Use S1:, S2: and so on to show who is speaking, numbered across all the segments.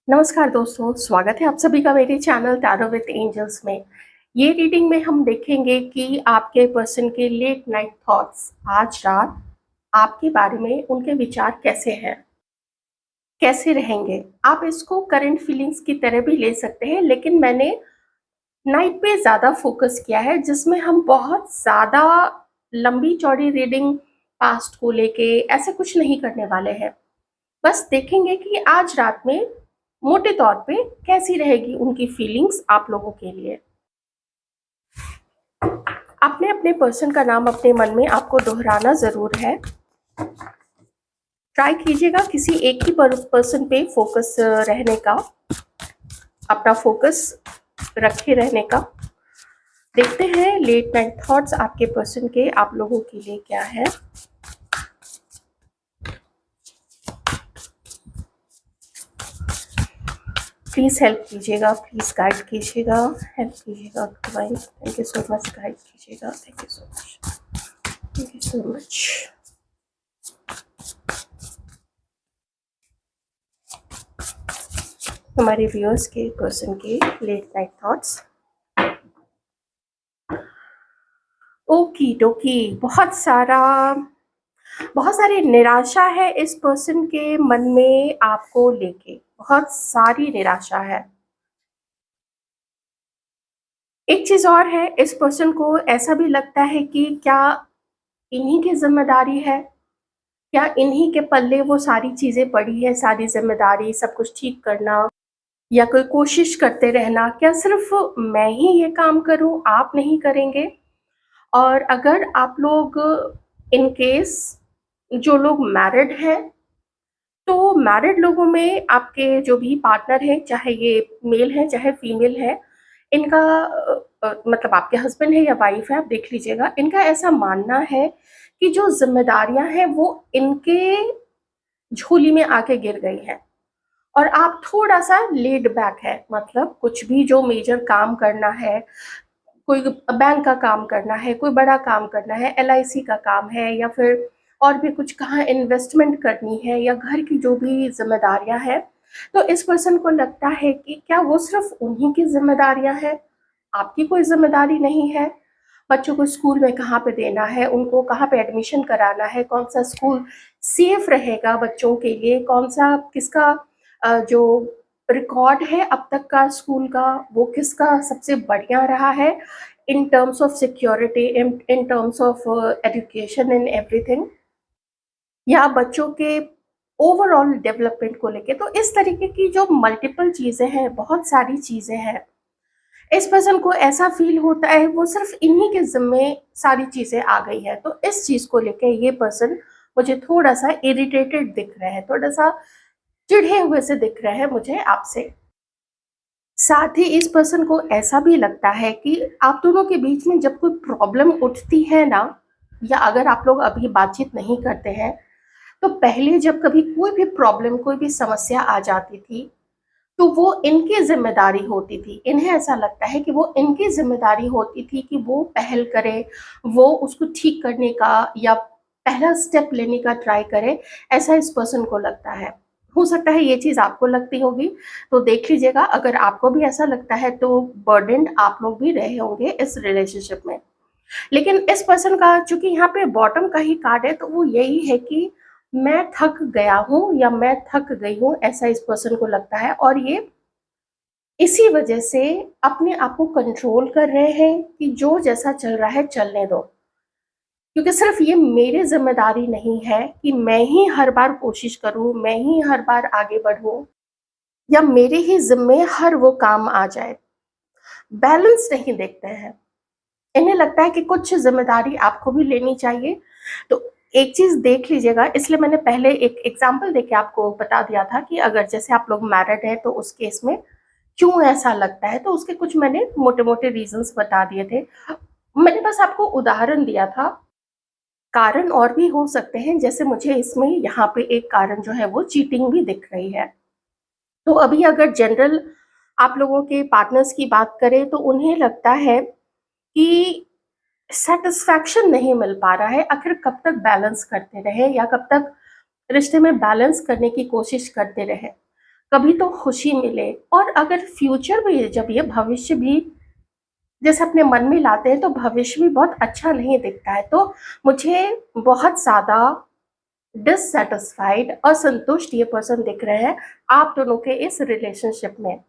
S1: नमस्कार दोस्तों, स्वागत है आप सभी का मेरे चैनल टैरो विद एंजल्स में। ये रीडिंग में हम देखेंगे कि आपके पर्सन के लेट नाइट थॉट्स आज रात आपके बारे में उनके विचार कैसे हैं, कैसे रहेंगे। आप इसको करंट फीलिंग्स की तरह भी ले सकते हैं, लेकिन मैंने नाइट पे ज़्यादा फोकस किया है, जिसमें हम बहुत ज़्यादा लंबी चौड़ी रीडिंग पास्ट को लेके ऐसे कुछ नहीं करने वाले हैं। बस देखेंगे कि आज रात में मोटे तौर पे कैसी रहेगी उनकी फीलिंग्स आप लोगों के लिए। आपने अपने पर्सन का नाम अपने मन में आपको दोहराना ज़रूर है। ट्राई कीजिएगा किसी एक ही पर्सन पे फोकस रहने का, अपना फोकस रखे रहने का। देखते हैं लेट नाइट थॉट्स आपके पर्सन के आप लोगों के लिए क्या है। प्लीज़ हेल्प कीजिएगा, प्लीज़ गाइड कीजिएगा, हेल्प कीजिएगा divine. Thank you so much, guide कीजिएगा। Thank you so much, thank you so much. हमारे व्यूअर्स के पर्सन के late night thoughts. Okey dokey, बहुत सारी निराशा है इस पर्सन के मन में आपको लेके, बहुत सारी निराशा है। एक चीज और है, इस पर्सन को ऐसा भी लगता है कि क्या इन्हीं की जिम्मेदारी है, क्या इन्हीं के पल्ले वो सारी चीजें पड़ी है, सारी जिम्मेदारी सब कुछ ठीक करना, या कोई कोशिश करते रहना, क्या सिर्फ मैं ही ये काम करूं, आप नहीं करेंगे। और अगर आप लोग इन केस जो लोग मैरिड हैं, तो मैरिड लोगों में आपके जो भी पार्टनर हैं, चाहे ये मेल है चाहे फीमेल है, इनका मतलब आपके हस्बैंड है या वाइफ है, आप देख लीजिएगा, इनका ऐसा मानना है कि जो जिम्मेदारियां हैं वो इनके झोली में आके गिर गई हैं और आप थोड़ा सा लेड बैक है। मतलब कुछ भी जो मेजर काम करना है, कोई बैंक का काम करना है, कोई बड़ा काम करना है, एलआईसी का काम है, या फिर और भी कुछ कहाँ इन्वेस्टमेंट करनी है, या घर की जो भी जिम्मेदारियां हैं, तो इस पर्सन को लगता है कि क्या वो सिर्फ उन्हीं की जिम्मेदारियां हैं, आपकी कोई जिम्मेदारी नहीं है। बच्चों को स्कूल में कहाँ पे देना है, उनको कहाँ पे एडमिशन कराना है, कौन सा स्कूल सेफ रहेगा बच्चों के लिए, कौन सा किसका जो रिकॉर्ड है अब तक का स्कूल का, वो किसका सबसे बढ़िया रहा है in terms of security, in terms of education and everything, या बच्चों के ओवरऑल डेवलपमेंट को लेके। तो इस तरीके की जो मल्टीपल चीज़ें हैं, बहुत सारी चीज़ें हैं, इस पर्सन को ऐसा फील होता है वो सिर्फ इन्हीं के जिम्मे सारी चीज़ें आ गई है। तो इस चीज़ को लेके ये पर्सन मुझे थोड़ा सा इरिटेटेड दिख रहा है, थोड़ा सा चिढ़े हुए से दिख रहा है मुझे आपसे। साथ ही इस पर्सन को ऐसा भी लगता है कि आप दोनों के बीच में जब कोई प्रॉब्लम उठती है ना, या अगर आप लोग अभी बातचीत नहीं करते हैं, तो पहले जब कभी कोई भी प्रॉब्लम, कोई भी समस्या आ जाती थी, तो वो इनकी ज़िम्मेदारी होती थी। इन्हें ऐसा लगता है कि वो इनकी ज़िम्मेदारी होती थी कि वो पहल करें, वो उसको ठीक करने का या पहला स्टेप लेने का ट्राई करें, ऐसा इस पर्सन को लगता है। हो सकता है ये चीज़ आपको लगती होगी, तो देख लीजिएगा, अगर आपको भी ऐसा लगता है तो बर्डन्ड आप लोग भी रहे होंगे इस रिलेशनशिप में। लेकिन इस पर्सन का चूँकि यहाँ पे बॉटम का ही कार्ड है, तो वो यही है कि मैं थक गया हूँ या मैं थक गई हूँ, ऐसा इस पर्सन को लगता है। और ये इसी वजह से अपने आप को कंट्रोल कर रहे हैं कि जो जैसा चल रहा है चलने दो, क्योंकि सिर्फ ये मेरी जिम्मेदारी नहीं है कि मैं ही हर बार कोशिश करूं, मैं ही हर बार आगे बढ़ूं, या मेरे ही जिम्मे हर वो काम आ जाए। बैलेंस नहीं देखते हैं, इन्हें लगता है कि कुछ जिम्मेदारी आपको भी लेनी चाहिए। तो एक चीज देख लीजिएगा, इसलिए मैंने पहले एक एग्जांपल देके आपको बता दिया था कि अगर जैसे आप लोग मैरिड है तो उस केस में क्यों ऐसा लगता है, तो उसके कुछ मैंने मोटे मोटे रीजंस बता दिए थे। मैंने बस आपको उदाहरण दिया था, कारण और भी हो सकते हैं, जैसे मुझे इसमें यहाँ पे एक कारण जो है वो चीटिंग भी दिख रही है। तो अभी अगर जनरल आप लोगों के पार्टनर्स की बात करें, तो उन्हें लगता है कि सेटिस्फैक्शन नहीं मिल पा रहा है, आखिर कब तक बैलेंस करते रहे, या कब तक रिश्ते में बैलेंस करने की कोशिश करते रहे। कभी तो खुशी मिले। और अगर फ्यूचर भी, जब ये भविष्य भी जैसे अपने मन में लाते हैं, तो भविष्य भी बहुत अच्छा नहीं दिखता है। तो मुझे बहुत ज़्यादा डिससैटिस्फाइड, असंतुष्ट ये पर्सन दिख रहे हैं आप दोनों के इस रिलेशनशिप में।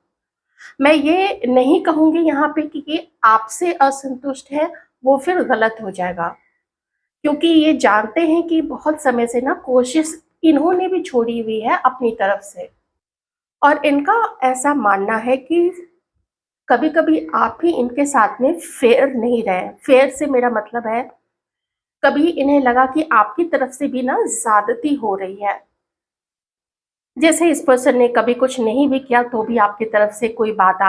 S1: मैं ये नहीं कहूँगी यहाँ पे कि ये आपसे असंतुष्ट है, वो फिर गलत हो जाएगा। क्योंकि ये जानते हैं कि बहुत समय से ना कोशिश इन्होंने भी छोड़ी हुई है अपनी तरफ से, और इनका ऐसा मानना है कि कभी-कभी आप भी इनके साथ में फेयर नहीं रहे। फेयर से मेरा मतलब है, कभी इन्हें लगा कि आपकी तरफ से भी ना ज़्यादती हो रही है। जैसे इस पर्सन ने कभी कुछ नहीं भी किया तो भी आपकी तरफ से कोई बात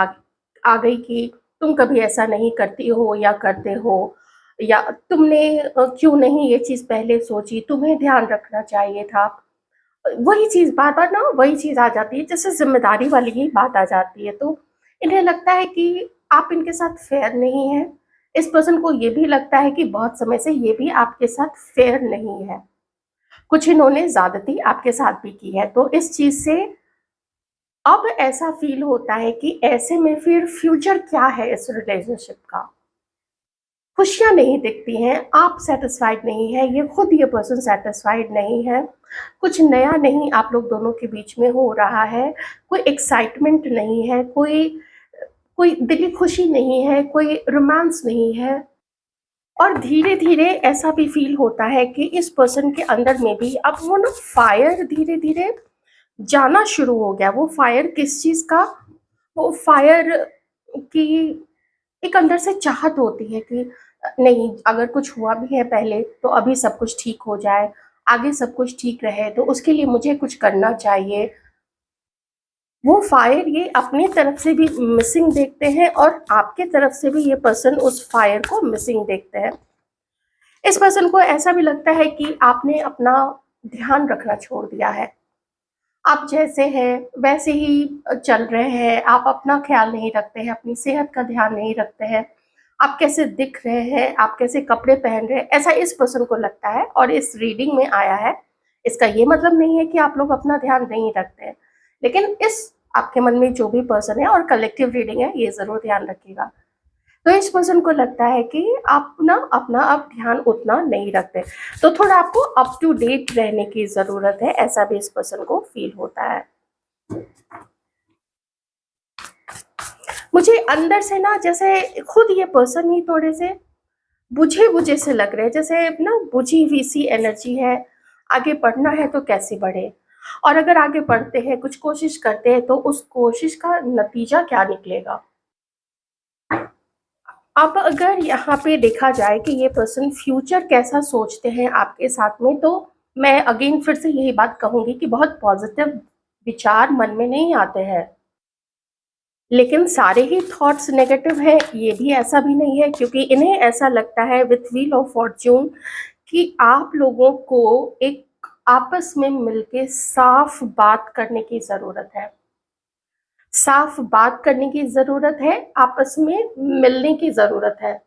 S1: आ गई कि तुम कभी ऐसा नहीं करती हो या करते हो, या तुमने क्यों नहीं ये चीज़ पहले सोची, तुम्हें ध्यान रखना चाहिए था। वही चीज़ बार-बार ना वही चीज़ आ जाती है, जैसे ज़िम्मेदारी वाली ही बात आ जाती है। तो इन्हें लगता है कि आप इनके साथ फेयर नहीं हैं। इस पर्सन को ये भी लगता है कि बहुत समय से ये भी आपके साथ फेयर नहीं है। कुछ इन्होंने ज़्यादती आपके साथ भी की है। तो इस चीज़ से अब ऐसा फ़ील होता है कि ऐसे में फिर फ्यूचर क्या है इस रिलेशनशिप का? खुशियाँ नहीं दिखती हैं, आप सैटिस्फाइड नहीं हैं, ये खुद ये पर्सन सैटिस्फाइड नहीं है, कुछ नया नहीं आप लोग दोनों के बीच में हो रहा है, कोई एक्साइटमेंट नहीं है, कोई कोई दिली खुशी नहीं है, कोई रोमांस नहीं है। और धीरे-धीरे ऐसा भी फ़ील होता है कि इस पर्सन के अंदर में भी अब वो ना फायर धीरे-धीरे जाना शुरू हो गया। वो फायर किस चीज़ का? वो फायर की एक अंदर से चाहत होती है कि नहीं, अगर कुछ हुआ भी है पहले तो अभी सब कुछ ठीक हो जाए, आगे सब कुछ ठीक रहे, तो उसके लिए मुझे कुछ करना चाहिए। वो फायर ये अपनी तरफ से भी मिसिंग देखते हैं और आपके तरफ से भी ये पर्सन उस फायर को मिसिंग देखते हैं। इस पर्सन को ऐसा भी लगता है कि आपने अपना ध्यान रखना छोड़ दिया है। आप जैसे हैं वैसे ही चल रहे हैं, आप अपना ख़्याल नहीं रखते हैं, अपनी सेहत का ध्यान नहीं रखते हैं, आप कैसे दिख रहे हैं, आप कैसे कपड़े पहन रहे हैं, ऐसा इस पर्सन को लगता है और इस रीडिंग में आया है। इसका ये मतलब नहीं है कि आप लोग अपना ध्यान नहीं रखते हैं, लेकिन इस आपके मन में जो भी पर्सन है, और कलेक्टिव रीडिंग है, ये ज़रूर ध्यान रखिएगा। तो इस पर्सन को लगता है कि आप ना अपना अब ध्यान उतना नहीं रखते, तो थोड़ा आपको अप टू डेट रहने की ज़रूरत है, ऐसा भी इस पर्सन को फ़ील होता है। मुझे अंदर से ना जैसे खुद ये पर्सन ही थोड़े से बुझे-बुझे से लग रहे हैं, जैसे ना बुझी हुई सी एनर्जी है, आगे बढ़ना है तो कैसे बढ़ें? और अगर आगे बढ़ते हैं, कुछ कोशिश करते हैं, तो उस कोशिश का नतीजा क्या निकलेगा? अब अगर यहाँ पे देखा जाए कि ये पर्सन फ्यूचर कैसा सोचते हैं आपके साथ में, तो मैं अगेन फिर से यही बात कहूँगी कि बहुत पॉज़िटिव विचार मन में नहीं आते हैं। लेकिन सारे ही थॉट्स नेगेटिव हैं, ये भी ऐसा भी नहीं है, क्योंकि इन्हें ऐसा लगता है विथ व्हील ऑफ फॉर्च्यून कि आप लोगों को एक आपस में मिलके साफ बात करने की ज़रूरत है। साफ बात करने की ज़रूरत है, आपस में मिलने की ज़रूरत है।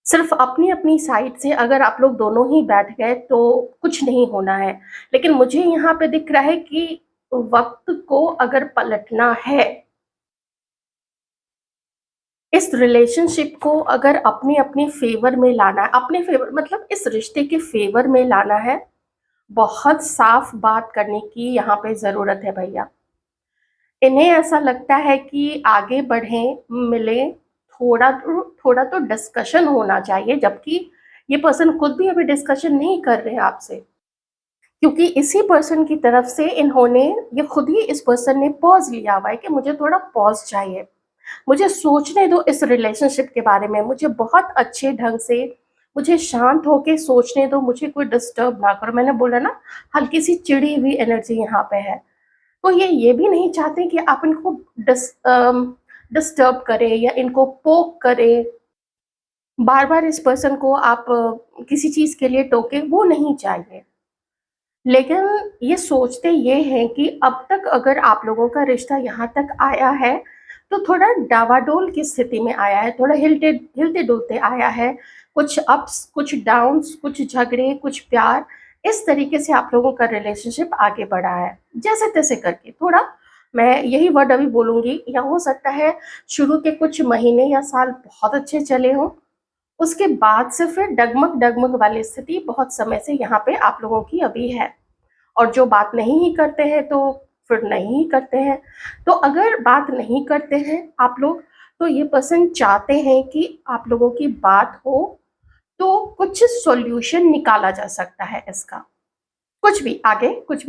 S1: सिर्फ़ अपनी-अपनी साइड से अगर आप लोग दोनों ही बैठ गए तो कुछ नहीं होना है। लेकिन मुझे यहाँ पे दिख रहा है कि वक़्त को अगर पलटना है, इस रिलेशनशिप को अगर अपनी-अपनी फ़ेवर में लाना है, अपने फ़ेवर मतलब इस रिश्ते के फ़ेवर में लाना है, बहुत साफ बात करने की यहाँ पे ज़रूरत है भैया। इन्हें ऐसा लगता है कि आगे बढ़ें, मिलें, थोड़ा तो डिस्कशन होना चाहिए, जबकि ये पर्सन खुद भी अभी डिस्कशन नहीं कर रहे हैं आपसे। क्योंकि इसी पर्सन की तरफ से इन्होंने, ये खुद ही इस पर्सन ने पॉज़ लिया हुआ है कि मुझे थोड़ा पॉज़ चाहिए। मुझे सोचने दो इस रिलेशनशिप के बारे में, मुझे बहुत अच्छे ढंग से, मुझे शांत होके सोचने दो, मुझे कोई डिस्टर्ब ना करो। मैंने बोला ना, हल्की-सी चिड़ी हुई एनर्जी यहाँ पे है। तो ये भी नहीं चाहते कि आप इनको डिस्टर्ब करें या इनको पोक करें, बार-बार इस पर्सन को आप किसी चीज़ के लिए टोकें, वो नहीं चाहिए। लेकिन ये सोचते ये हैं कि अब तक अगर आप लोगों का रिश्ता यहाँ तक आया है, तो थोड़ा डावाडोल की स्थिति में आया है, थोड़ा हिलते-डुलते आया है। कुछ अप्स, कुछ डाउन्स, कुछ झगड़े, कुछ प्यार, इस तरीके से आप लोगों का रिलेशनशिप आगे बढ़ा है। जैसे-तैसे करके थोड़ा मैं यही वर्ड अभी बोलूँगी, या हो सकता है शुरू के कुछ महीने या साल बहुत अच्छे चले हों, उसके बाद से फिर डगमग-डगमग वाली स्थिति बहुत समय से यहाँ पे आप लोगों की अभी है। और जो बात नहीं ही करते हैं तो फिर नहीं ही करते हैं। तो अगर बात नहीं करते हैं आप लोग, तो ये पर्सन चाहते हैं कि आप लोगों की बात हो, तो कुछ सॉल्यूशन निकाला जा सकता है इसका। कुछ भी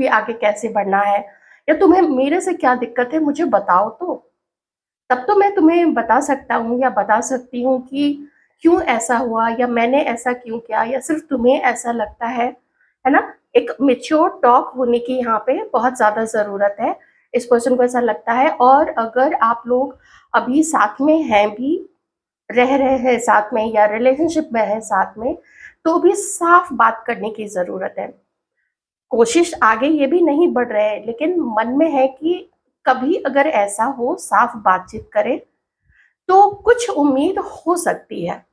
S1: आगे कैसे बढ़ना है, या तुम्हें मेरे से क्या दिक्कत है मुझे बताओ तो। तब तो मैं तुम्हें बता सकता हूँ या बता सकती हूँ कि क्यों ऐसा हुआ, या मैंने ऐसा क्यों किया, या सिर्फ तुम्हें ऐसा लगता है ना? एक मैच्योर टॉक होने की यहाँ पे बहुत ज़्यादा ज़रूरत है। इस पर्सन को ऐसा लगता है, और अगर आप लोग अभी साथ में हैं भी, रह रहे हैं साथ में या रिलेशनशिप में हैं साथ में, तो भी साफ बात करने की ज़रूरत है। कोशिश आगे ये भी नहीं बढ़ रहे हैं, लेकिन मन में है कि कभी अगर ऐसा हो, साफ बातचीत करें, तो कुछ उम्मीद हो सकती है।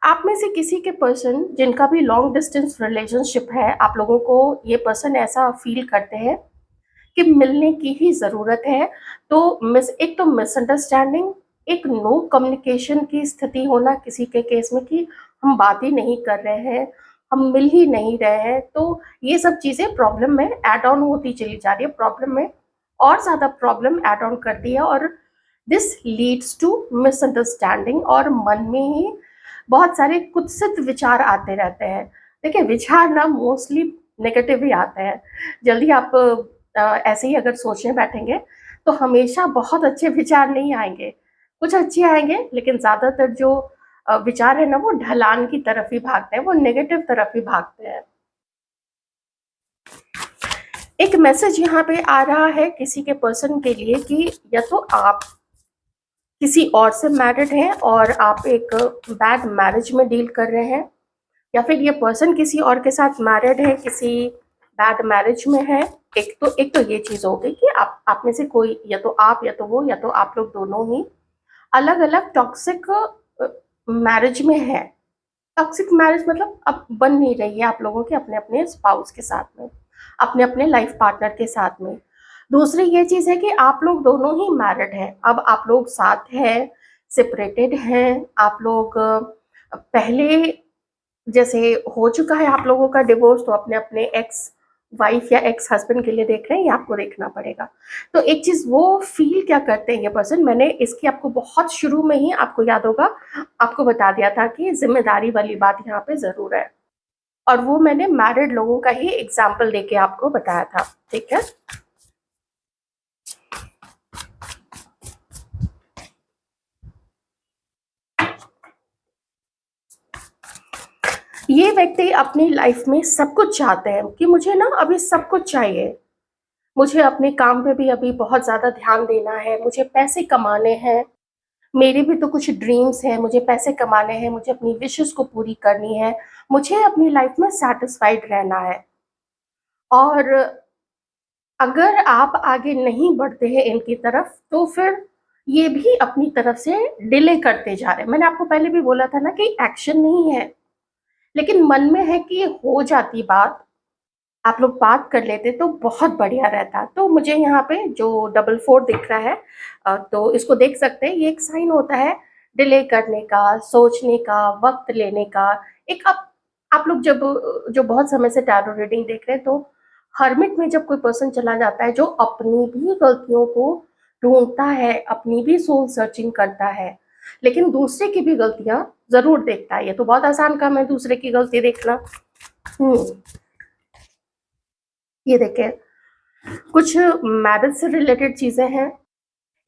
S1: आप में से किसी के पर्सन जिनका भी लॉन्ग डिस्टेंस रिलेशनशिप है, आप लोगों को ये पर्सन ऐसा फील करते हैं कि मिलने की ही ज़रूरत है। तो एक तो मिसअंडरस्टैंडिंग, एक नो कम्युनिकेशन की स्थिति होना किसी के केस में कि हम बात ही नहीं कर रहे हैं, हम मिल ही नहीं रहे हैं, तो ये सब चीज़ें प्रॉब्लम में ऐड ऑन होती चली जा रही है, प्रॉब्लम में और ज़्यादा प्रॉब्लम ऐड ऑन करती है, और दिस लीड्स टू मिसअंडरस्टैंडिंग, और मन में ही बहुत सारे कुत्सित विचार आते रहते हैं। देखिए, विचार ना मोस्टली नेगेटिव ही आते हैं। जल्दी आप ऐसे ही अगर सोचने बैठेंगे तो हमेशा बहुत अच्छे विचार नहीं आएँगे। कुछ अच्छे आएँगे, लेकिन ज़्यादातर जो विचार है ना वो ढलान की तरफ ही भागते हैं, वो नेगेटिव तरफ ही भागते हैं। एक मैसेज यहाँ पे आ रहा है किसी के पर्सन के लिए कि या तो आप किसी और से मैरिड हैं और आप एक बैड मैरिज में डील कर रहे हैं, या फिर ये पर्सन किसी और के साथ मैरिड है, किसी बैड मैरिज में है। एक तो ये चीज़ हो गई कि आप में से कोई, या तो आप या तो वो या तो आप लोग दोनों ही अलग-अलग टॉक्सिक मैरिज में है। टॉक्सिक मैरिज मतलब अब बन नहीं रही है आप लोगों के अपने-अपने स्पाउस के साथ में, अपने-अपने लाइफ पार्टनर के साथ में। दूसरी ये चीज़ है कि आप लोग दोनों ही मैरिड हैं, अब आप लोग साथ हैं, सेपरेटेड हैं, आप लोग पहले जैसे हो चुका है आप लोगों का डिवोर्स, तो अपने-अपने एक्स वाइफ या एक्स हस्बैंड के लिए देख रहे हैं, ये आपको देखना पड़ेगा। तो एक चीज़ वो फ़ील क्या करते हैं ये पर्सन, मैंने इसकी आपको बहुत शुरू में ही आपको याद होगा, आपको बता दिया था कि ज़िम्मेदारी वाली बात यहाँ पे ज़रूर है। और वो मैंने मैरिड लोगों का ही एग्ज़ाम्पल देके आपको बताया था, ठीक है? ये व्यक्ति अपनी लाइफ़ में सब कुछ चाहते हैं कि मुझे ना अभी सब कुछ चाहिए। मुझे अपने काम पे भी अभी बहुत ज़्यादा ध्यान देना है, मुझे पैसे कमाने हैं, मेरे भी तो कुछ ड्रीम्स हैं, मुझे पैसे कमाने हैं, मुझे अपनी विशेज़ को पूरी करनी है, मुझे अपनी लाइफ़ में सैटिस्फाइड रहना है। और अगर आप आगे नहीं बढ़ते हैं इनकी तरफ, तो फिर ये भी अपनी तरफ से डिले करते जा रहे हैं। मैंने आपको पहले भी बोला था ना कि एक्शन नहीं है, लेकिन मन में है कि हो जाती बात, आप लोग बात कर लेते तो बहुत बढ़िया रहता। तो मुझे यहाँ पे जो डबल 4 दिख रहा है, तो इसको देख सकते हैं, ये एक साइन होता है डिले करने का, सोचने का, वक़्त लेने का। एक आप लोग जब जो बहुत समय से टैरो रीडिंग देख रहे हैं, तो हर्मिट में जब कोई पर्सन चला जाता है जो अपनी भी गलतियों को ढूँढता है, अपनी भी सोल सर्चिंग करता है, लेकिन दूसरे की भी गलतियाँ ज़रूर देखता है। ये तो बहुत आसान काम है दूसरे की गलती देखना। हुँ। ये देखिए, कुछ मैरिज से रिलेटेड चीज़ें हैं।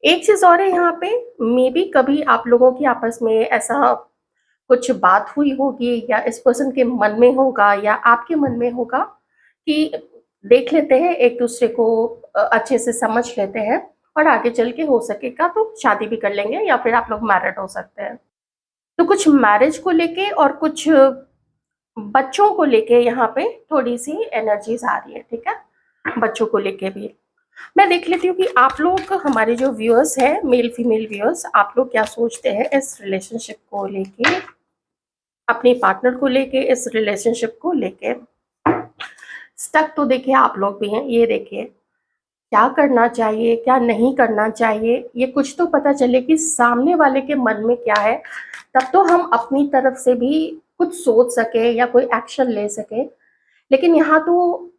S1: एक चीज़ और है यहाँ पे, मेबी कभी आप लोगों की आपस में ऐसा कुछ बात हुई होगी, या इस पर्सन के मन में होगा या आपके मन में होगा कि देख लेते हैं एक-दूसरे को, अच्छे से समझ लेते हैं, और आगे चल के हो सकेगा तो शादी भी कर लेंगे, या फिर आप लोग मैरिड हो सकते हैं। तो कुछ मैरिज को लेके और कुछ बच्चों को लेके यहाँ पे थोड़ी-सी एनर्जीज़ आ रही है, ठीक है? बच्चों को लेके भी। मैं देख लेती हूँ कि आप लोग, हमारे जो व्यूअर्स हैं, मेल फीमेल व्यूअर्स, आप लोग क्या सोचते हैं इस रिलेशनशिप को लेके, अपने पार्टनर को लेके, इस रिलेशनशिप को लेके। स्टक तो देखिए आप लोग भी हैं, ये देखिए, क्या करना चाहिए, क्या नहीं करना चाहिए, ये कुछ तो पता चले कि सामने वाले के मन में क्या है, तब तो हम अपनी तरफ से भी कुछ सोच सकें या कोई एक्शन ले सकें। लेकिन यहाँ तो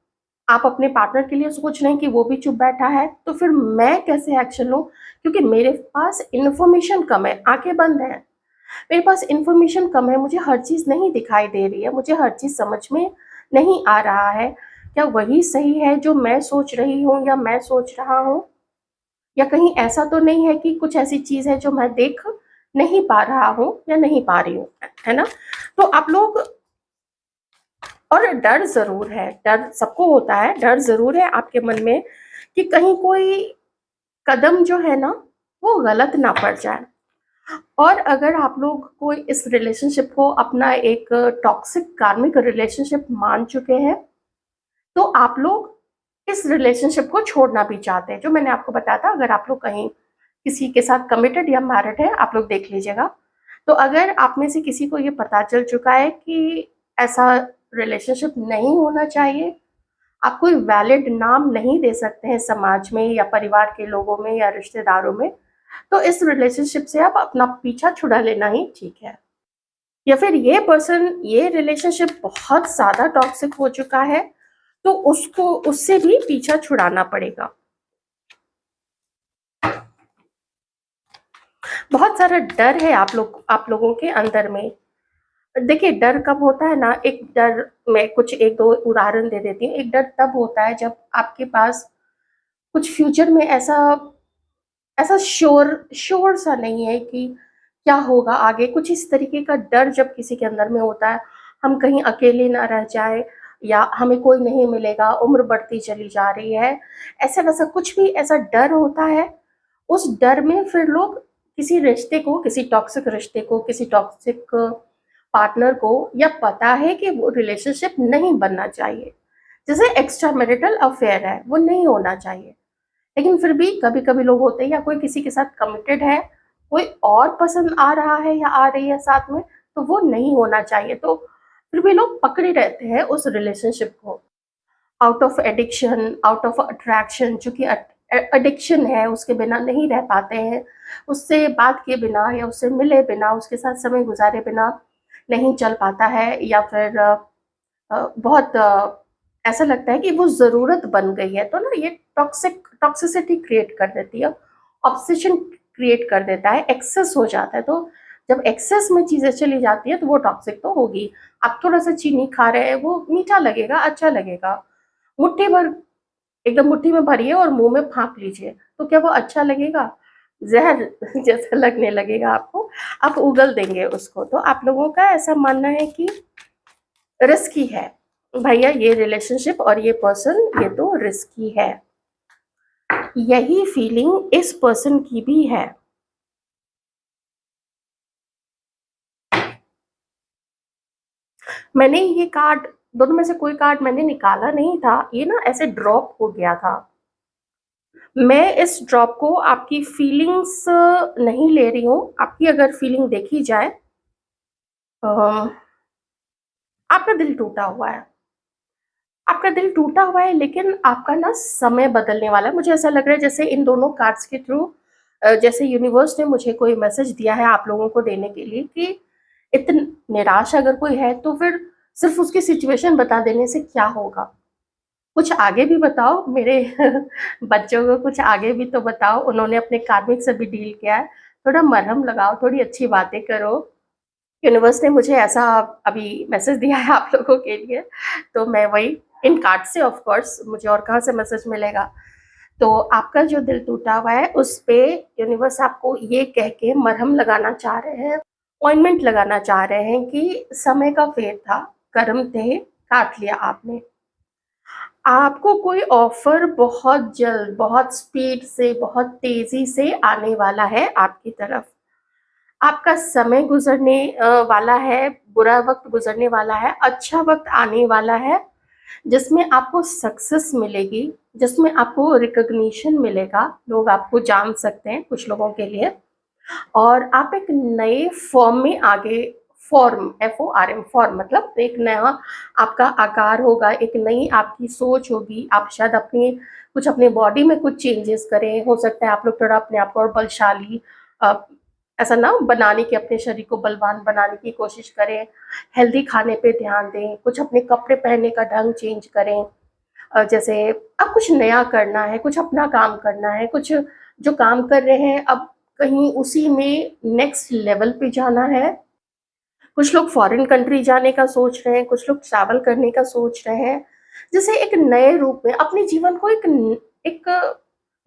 S1: आप अपने पार्टनर के लिए सोच रहे हैं कि वो भी चुप बैठा है, तो फिर मैं कैसे एक्शन लूँ? क्योंकि मेरे पास इन्फॉर्मेशन कम है, आँखें बंद हैं। मेरे पास इन्फॉर्मेशन कम है, मुझे हर चीज़ नहीं दिखाई दे रही है, मुझे हर चीज़ समझ में नहीं आ रहा है। क्या वही सही है जो मैं सोच रही हूँ या मैं सोच रहा हूँ? या कहीं ऐसा तो नहीं है कि कुछ ऐसी चीज़ है जो मैं देख नहीं पा रहा हूँ या नहीं पा रही हूँ, है ना? तो आप लोग, और डर ज़रूर है, डर सबको होता है, डर ज़रूर है आपके मन में कि कहीं कोई कदम जो है ना, वो गलत ना पड़ जाए। और अगर आप लोग कोई इस रिलेशनशिप को अपना एक टॉक्सिक कार्मिक रिलेशनशिप मान चुके हैं, तो आप लोग इस रिलेशनशिप को छोड़ना भी चाहते हैं। जो मैंने आपको बताया था, अगर आप लोग कहीं किसी के साथ कमिटेड या मैरिड है, आप लोग देख लीजिएगा। तो अगर आप में से किसी को ये पता चल चुका है कि ऐसा रिलेशनशिप नहीं होना चाहिए, आप कोई वैलिड नाम नहीं दे सकते हैं समाज में या परिवार के लोगों में या रिश्तेदारों में, तो इस रिलेशनशिप से आप अपना पीछा छुड़ा लेना ही ठीक है। या फिर ये रिलेशनशिप बहुत ज़्यादा टॉक्सिक हो चुका है, तो उसको उससे भी पीछा छुड़ाना पड़ेगा। बहुत सारा डर है आप लोगों के अंदर में। देखिए, डर कब होता है ना, एक डर, मैं कुछ 1-2 उदाहरण दे देती हूँ। एक डर तब होता है जब आपके पास कुछ फ्यूचर में ऐसा ऐसा श्योर सा नहीं है कि क्या होगा आगे, कुछ इस तरीके का डर जब किसी के अंदर में होता है, हम कहीं अकेले ना रह जाए या हमें कोई नहीं मिलेगा, उम्र बढ़ती चली जा रही है, ऐसा वैसा कुछ भी ऐसा डर होता है। उस डर में फिर लोग किसी रिश्ते को, किसी टॉक्सिक रिश्ते को, किसी टॉक्सिक पार्टनर को, या पता है कि वो रिलेशनशिप नहीं बनना चाहिए, जैसे एक्स्ट्रा मैरिटल अफेयर है, वो नहीं होना चाहिए, लेकिन फिर भी कभी-कभी लोग होते हैं, या कोई किसी के साथ कमिटेड है, कोई और पसंद आ रहा है या आ रही है साथ में, तो वो नहीं होना चाहिए, तो फिर भी लोग पकड़े रहते हैं उस रिलेशनशिप को। Out of addiction, out of attraction, चूँकि एडिक्शन है, उसके बिना नहीं रह पाते हैं, उससे बात किए बिना या उससे मिले बिना, उसके साथ समय गुज़ारे बिना नहीं चल पाता है, या फिर बहुत ऐसा लगता है कि वो ज़रूरत बन गई है, तो ना ये टॉक्सिसिटी क्रिएट कर देती है, ऑब्सेशन क्रिएट कर देता है, एक्सेस हो जाता है। तो जब एक्सेस में चीज़ें चली जाती है तो वो टॉक्सिक तो होगी। आप थोड़ा-सा चीनी खा रहे हैं, वो मीठा लगेगा, अच्छा लगेगा। मुट्ठी भर, एकदम मुट्ठी में भरिए और मुँह में फाँक लीजिए, तो क्या वो अच्छा लगेगा? ज़हर जैसा लगने लगेगा आपको, आप उगल देंगे उसको। तो आप लोगों का ऐसा मानना है कि रिस्की है। भैया ये रिलेशनशिप और ये पर्सन, ये तो रिस्की है। यही फीलिंग इस पर्सन की भी है। मैंने ये कार्ड, दोनों में से कोई कार्ड मैंने निकाला नहीं था, ये ना ऐसे ड्रॉप हो गया था। मैं इस ड्रॉप को आपकी फीलिंग्स नहीं ले रही हूँ, आपकी अगर फीलिंग देखी जाए, आपका दिल टूटा हुआ है। आपका दिल टूटा हुआ है, लेकिन आपका ना समय बदलने वाला है। मुझे ऐसा लग रहा है जैसे इन दोनों कार्ड्स के थ्रू जैसे यूनिवर्स ने मुझे कोई मैसेज दिया है आप लोगों को देने के लिए कि निराश अगर कोई है तो फिर सिर्फ उसकी सिचुएशन बता देने से क्या होगा। कुछ आगे भी बताओ मेरे बच्चों को, कुछ आगे भी तो बताओ, उन्होंने अपने कार्मिक से भी डील किया है, थोड़ा मरहम लगाओ, थोड़ी अच्छी बातें करो। यूनिवर्स ने मुझे ऐसा अभी मैसेज दिया है आप लोगों के लिए, तो मैं वही इन कार्ड से, ऑफ कोर्स मुझे और कहाँ से मैसेज मिलेगा। तो आपका जो दिल टूटा हुआ है उस पे यूनिवर्स आपको ये कह के मरहम लगाना चाह रहे हैं, ऑइंटमेंट लगाना चाह रहे हैं कि समय का फेर था, कर्म थे, काट लिया आपने। आपको कोई ऑफर बहुत जल्द, बहुत स्पीड से, बहुत तेजी से आने वाला है आपकी तरफ। आपका समय गुज़रने वाला है, बुरा वक़्त गुज़रने वाला है, अच्छा वक़्त आने वाला है, जिसमें आपको सक्सेस मिलेगी, जिसमें आपको रिकॉग्निशन मिलेगा, लोग आपको जान सकते हैं कुछ लोगों के लिए, और आप एक नए फ़ॉर्म में आगे, फ़ॉर्म FORM, फ़ॉर्म मतलब एक नया आपका आकार होगा, एक नई आपकी सोच होगी, आप शायद अपनी कुछ अपने बॉडी में कुछ चेंजेस करें। हो सकता है आप लोग थोड़ा अपने आप को और बलशाली ऐसा ना बनाने की, अपने शरीर को बलवान बनाने की कोशिश करें। हेल्दी खाने पे ध्यान दें, कुछ अपने कपड़े पहनने का ढंग चेंज करें। जैसे अब कुछ नया करना है, कुछ अपना काम करना है, कुछ जो काम कर रहे हैं अब कहीं उसी में नेक्स्ट लेवल पे जाना है। कुछ लोग फॉरेन कंट्री जाने का सोच रहे हैं, कुछ लोग ट्रैवल करने का सोच रहे हैं। जैसे एक नए रूप में अपने जीवन को एक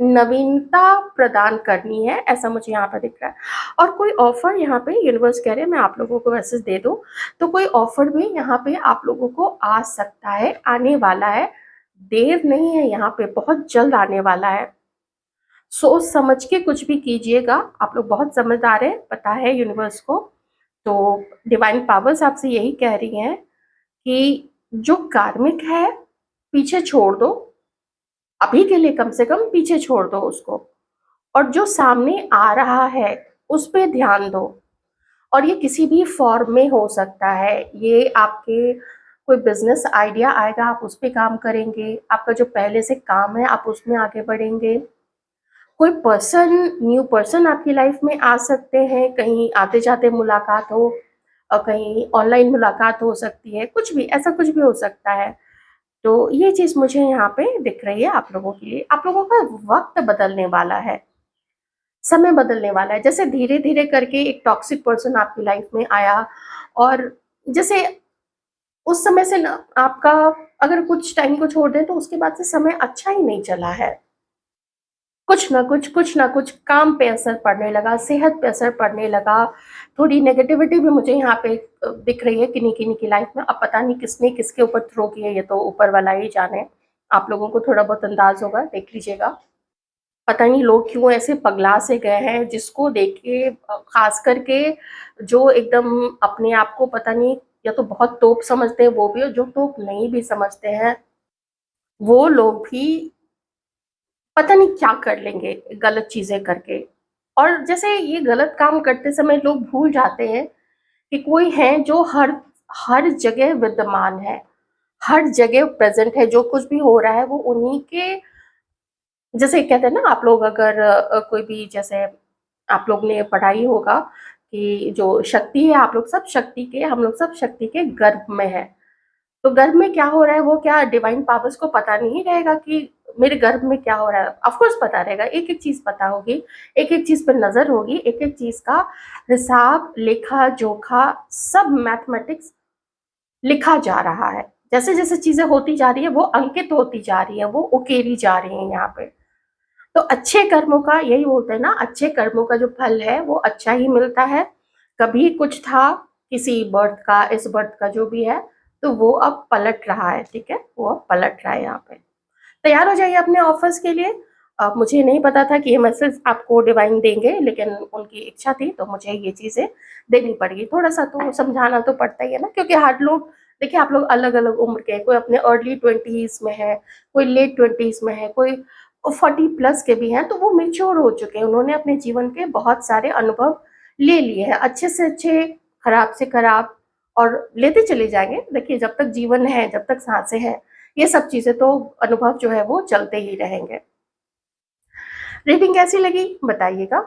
S1: नवीनता प्रदान करनी है, ऐसा मुझे यहाँ पर दिख रहा है। और कोई ऑफर यहाँ पे यूनिवर्स कह रहे हैं मैं आप लोगों को मैसेज दे दूं, तो कोई ऑफर भी यहाँ पे आप लोगों को आ सकता है, आने वाला है। देर नहीं है, यहाँ पे बहुत जल्द आने वाला है। सोच समझ के कुछ भी कीजिएगा, आप लोग बहुत समझदार हैं, पता है यूनिवर्स को। तो डिवाइन पावर्स आपसे यही कह रही हैं कि जो कार्मिक है पीछे छोड़ दो, अभी के लिए कम से कम पीछे छोड़ दो उसको, और जो सामने आ रहा है उस पे ध्यान दो। और ये किसी भी फॉर्म में हो सकता है, ये आपके कोई बिजनेस आइडिया आएगा, आप उस पे काम करेंगे, आपका जो पहले से काम है आप उसमें आगे बढ़ेंगे। कोई पर्सन, न्यू पर्सन आपकी लाइफ में आ सकते हैं, कहीं आते जाते मुलाकात हो, और कहीं ऑनलाइन मुलाकात हो सकती है, कुछ भी ऐसा कुछ भी हो सकता है। तो ये चीज़ मुझे यहाँ पे दिख रही है आप लोगों के लिए। आप लोगों का वक्त बदलने वाला है, समय बदलने वाला है। जैसे धीरे धीरे करके एक टॉक्सिक पर्सन आपकी लाइफ में आया, और जैसे उस समय से ना आपका, अगर कुछ टाइम को छोड़ दें तो उसके बाद से समय अच्छा ही नहीं चला है। कुछ ना कुछ काम पे असर पड़ने लगा, सेहत पे असर पड़ने लगा। थोड़ी नेगेटिविटी भी मुझे यहाँ पे दिख रही है किन्हीं किन्हीं की लाइफ में। अब पता नहीं किसने किसके ऊपर थ्रो किया, ये तो ऊपर वाला ही जाने। आप लोगों को थोड़ा बहुत अंदाज होगा, देख लीजिएगा। पता नहीं लोग क्यों ऐसे पगला से गए हैं, जिसको देख के खास करके जो एकदम अपने आप को पता नहीं, या तो बहुत तोप समझते हैं वो भी, और जो तोप नहीं भी समझते हैं वो लोग भी पता नहीं क्या कर लेंगे गलत चीजें करके। और जैसे ये गलत काम करते समय लोग भूल जाते हैं कि कोई है जो हर हर जगह विद्यमान है, हर जगह प्रेजेंट है। जो कुछ भी हो रहा है वो उन्हीं के, जैसे कहते हैं ना आप लोग, अगर कोई भी, जैसे आप लोग ने पढ़ाई होगा कि जो शक्ति है, आप लोग सब शक्ति के, हम लोग सब शक्ति के गर्भ में है। तो गर्भ में क्या हो रहा है वो क्या डिवाइन पावर्स को पता नहीं रहेगा कि मेरे गर्भ में क्या हो रहा है? ऑफ कोर्स पता रहेगा, एक एक चीज पता होगी, एक एक चीज पर नजर होगी, एक एक चीज का हिसाब, लेखा जोखा, सब मैथमेटिक्स लिखा जा रहा है। जैसे जैसे चीजें होती जा रही है वो अंकित होती जा रही है, वो उकेरी जा रही है यहाँ पे। तो अच्छे कर्मों का, यही बोलते हैं ना, अच्छे कर्मों का जो फल है वो अच्छा ही मिलता है। कभी कुछ था किसी बर्थ का, इस बर्थ का जो भी है, तो वो अब पलट रहा है, ठीक है, वो अब पलट रहा है। यहाँ पे तैयार हो जाइए अपने ऑफर्स के लिए। मुझे नहीं पता था कि ये मैसेज आपको डिवाइन देंगे, लेकिन उनकी इच्छा थी तो मुझे ये चीजें देनी पड़ेगी। थोड़ा सा तो समझाना तो पड़ता ही है ना, क्योंकि हर लोग, देखिए आप लोग अलग अलग उम्र के हैं। कोई अपने अर्ली 20s में है, कोई लेट 20s में है, कोई 40+ के भी हैं। तो वो मेच्योर हो चुके हैं, उन्होंने अपने जीवन के बहुत सारे अनुभव ले लिए हैं, अच्छे से अच्छे, खराब से खराब, और लेते चले जाएंगे। देखिए जब तक जीवन है, जब तक सांसें हैं, ये सब चीजें तो, अनुभव जो है वो चलते ही रहेंगे। रीडिंग कैसी लगी बताइएगा।